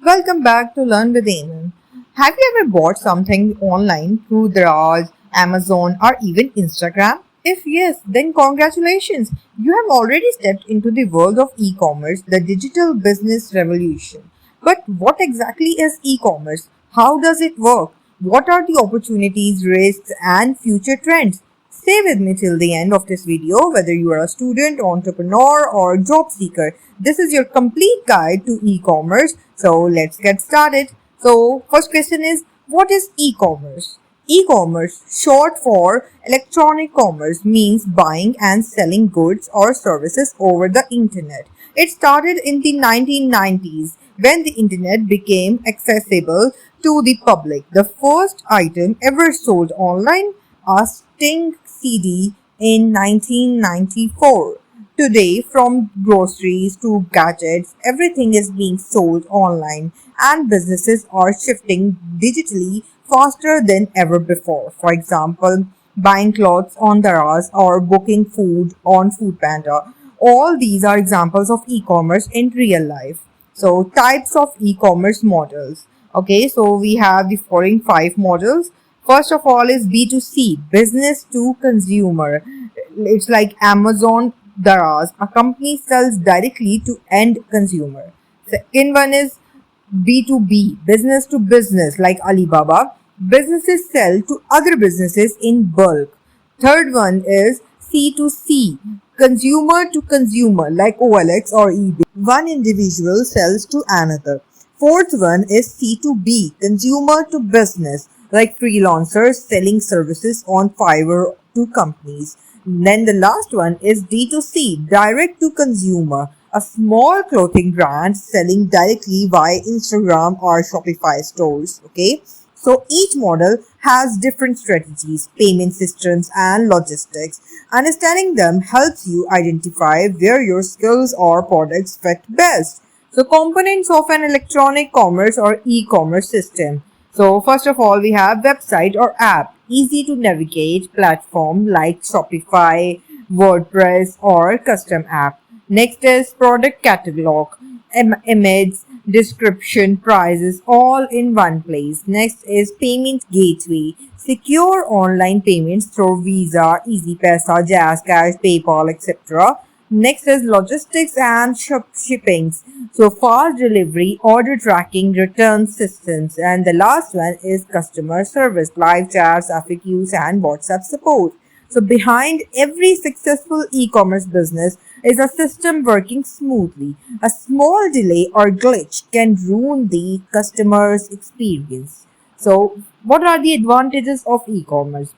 Welcome back to Learn with Eamon. Have you ever bought something online through Daraz, Amazon, or even Instagram? If yes, then congratulations! You have already stepped into the world of e commerce, the digital business revolution. But what exactly is e commerce? How does it work? What are the opportunities, risks, and future trends? Stay with me till the end of this video, whether you are a student, entrepreneur, or job seeker. This is your complete guide to e-commerce. So let's get started. So first question is, what is e-commerce? E-commerce, short for electronic commerce, means buying and selling goods or services over the internet. It started in the 1990s when the internet became accessible to the public. The first item ever sold online, a Sting CD in 1994. Today, from groceries to gadgets, everything is being sold online and businesses are shifting digitally faster than ever before. For example, buying clothes on Daraz or booking food on Foodpanda. All these are examples of e-commerce in real life. So, types of e-commerce models. Okay, so we have the following five models. First of all is B2C, business to consumer. It's like Amazon Daraz. A company sells directly to end consumer. Second one is B2B, business to business, like Alibaba. Businesses sell to other businesses in bulk. Third one is C2C, consumer to consumer, like OLX or eBay. One individual sells to another. Fourth one is C2B, consumer to business, like freelancers selling services on Fiverr to companies. Then the last one is D2C, direct to consumer, a small clothing brand selling directly via Instagram or Shopify stores. Okay, so each model has different strategies, payment systems, and logistics. Understanding them helps you identify where your skills or products fit best. So components of an electronic commerce or e-commerce system. So first of all, we have website or app, easy to navigate platform like Shopify, WordPress, or custom app. Next is product catalog, image, description, prices, all in one place. Next is payment gateway, secure online payments through Visa, EasyPesa, JazzCash, PayPal, etc. Next is logistics and shippings. So fast delivery, order tracking, return systems. And the last one is customer service, live chats, FAQs, and WhatsApp support. So behind every successful e-commerce business is a system working smoothly. A small delay or glitch can ruin the customer's experience. So what are the advantages of e-commerce?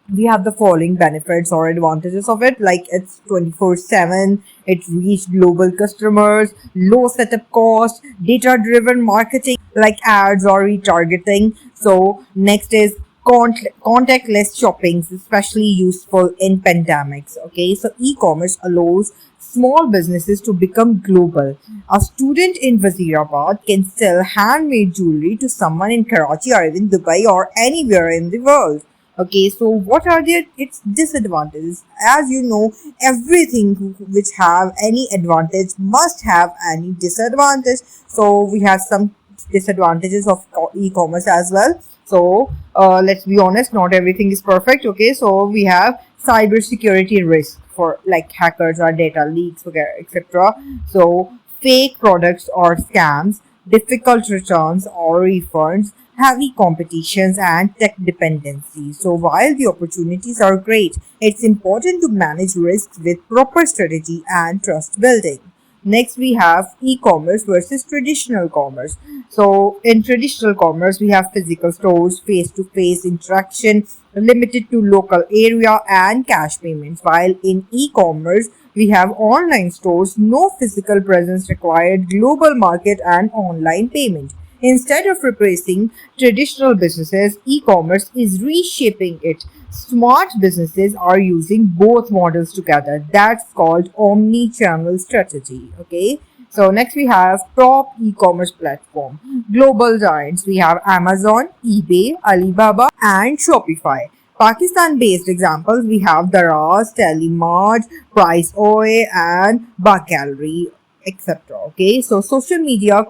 We have the following benefits or advantages of it, like it's 24/7, it reaches global customers, low setup cost, data driven marketing like ads or retargeting. So next is contactless shopping, especially useful in pandemics. Okay, so e-commerce allows small businesses to become global. A student in Wazirabad can sell handmade jewelry to someone in Karachi or even Dubai or anywhere in the world. Okay, so what are its disadvantages? As you know, everything which have any advantage must have any disadvantage. So we have some disadvantages of e-commerce as well. So let's be honest, not everything is perfect. Okay, so we have cyber security risk for like hackers or data leaks, etc. So fake products or scams, difficult returns or refunds, heavy competitions, and tech dependency. So while the opportunities are great, it's important to manage risks with proper strategy and trust building. Next, we have e-commerce versus traditional commerce. So in traditional commerce, we have physical stores, face-to-face interaction, limited to local area, and cash payments. While in e-commerce, we have online stores, no physical presence required, global market, and online payment. Instead of replacing traditional businesses, e-commerce is reshaping it. Smart businesses are using both models together. That's called omni-channel strategy. Okay. So next we have top e-commerce platform. Global giants. We have Amazon, eBay, Alibaba, and Shopify. Pakistan-based examples, we have Daraz, Telemart, Price OA, and Bug Gallery, etc. Okay, so social media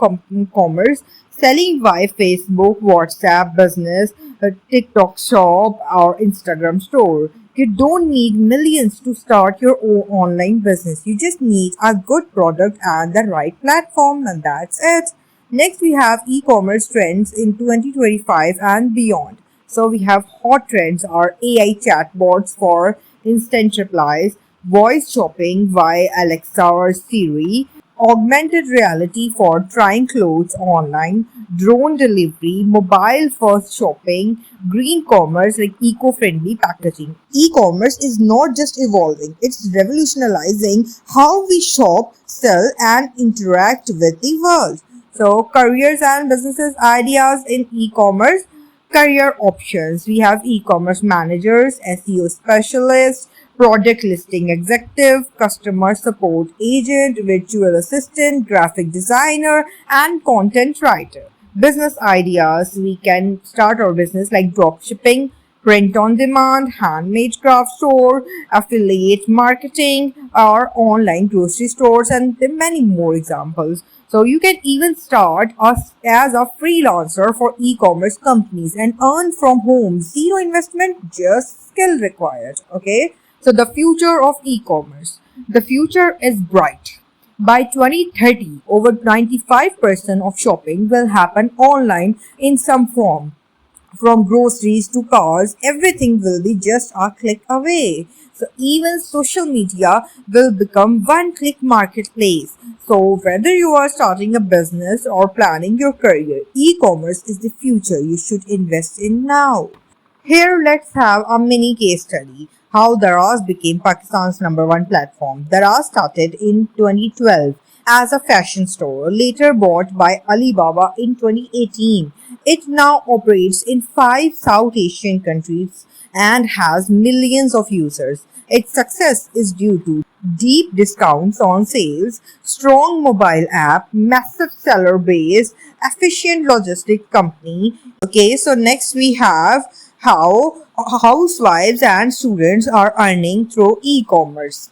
commerce, selling via Facebook, WhatsApp business, TikTok shop, or Instagram store. You don't need millions to start your own online business. You just need a good product and the right platform, and that's it. Next, we have e-commerce trends in 2025 and beyond. So we have hot trends are AI chatbots for instant replies, voice shopping via Alexa or Siri, augmented reality for trying clothes online, drone delivery, mobile first shopping, green commerce like eco friendly packaging. E commerce is not just evolving, it's revolutionizing how we shop, sell, and interact with the world. So, careers and businesses ideas in e commerce. Career options, we have e-commerce managers, SEO specialists, product listing executive, customer support agent, virtual assistant, graphic designer, and content writer. Business ideas, we can start our business like drop shipping, print on demand, handmade craft store, affiliate marketing, or online grocery stores, and there are many more examples. So you can even start as a freelancer for e-commerce companies and earn from home. Zero investment, just skill required. Okay. So the future of e-commerce. The future is bright. By 2030, over 95% of shopping will happen online in some form. From groceries to cars, everything will be just a click away. So even social media will become one click marketplace. So whether you are starting a business or planning your career, e-commerce is the future you should invest in now. Here, let's have a mini case study how Daraz became Pakistan's number 1 platform. Daraz started in 2012 as a fashion store, later bought by Alibaba in 2018. It now operates in 5 South Asian countries and has millions of users. Its success is due to deep discounts on sales, strong mobile app, massive seller base, efficient logistic company. Okay, so next we have how housewives and students are earning through e-commerce.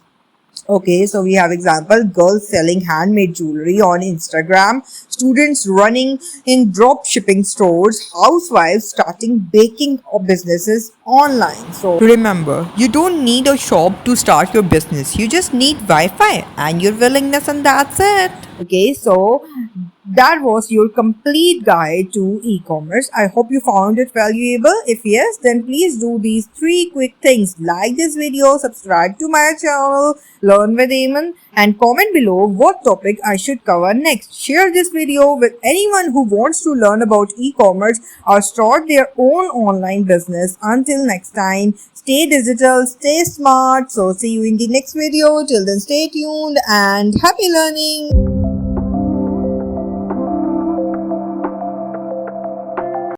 Okay, so we have example girls selling handmade jewelry on Instagram, students running in drop shipping stores, housewives starting baking businesses online. So remember, you don't need a shop to start your business. You just need Wi-Fi and your willingness, and that's it. Okay, so that was your complete guide to e-commerce. I hope you found it valuable. If yes, then please do these 3 quick things. Like this video, subscribe to my channel, Learn with Eamon, and comment below what topic I should cover next. Share this video with anyone who wants to learn about e-commerce or start their own online business. Until next time, stay digital, stay smart. So see you in the next video. Till then, stay tuned and happy learning.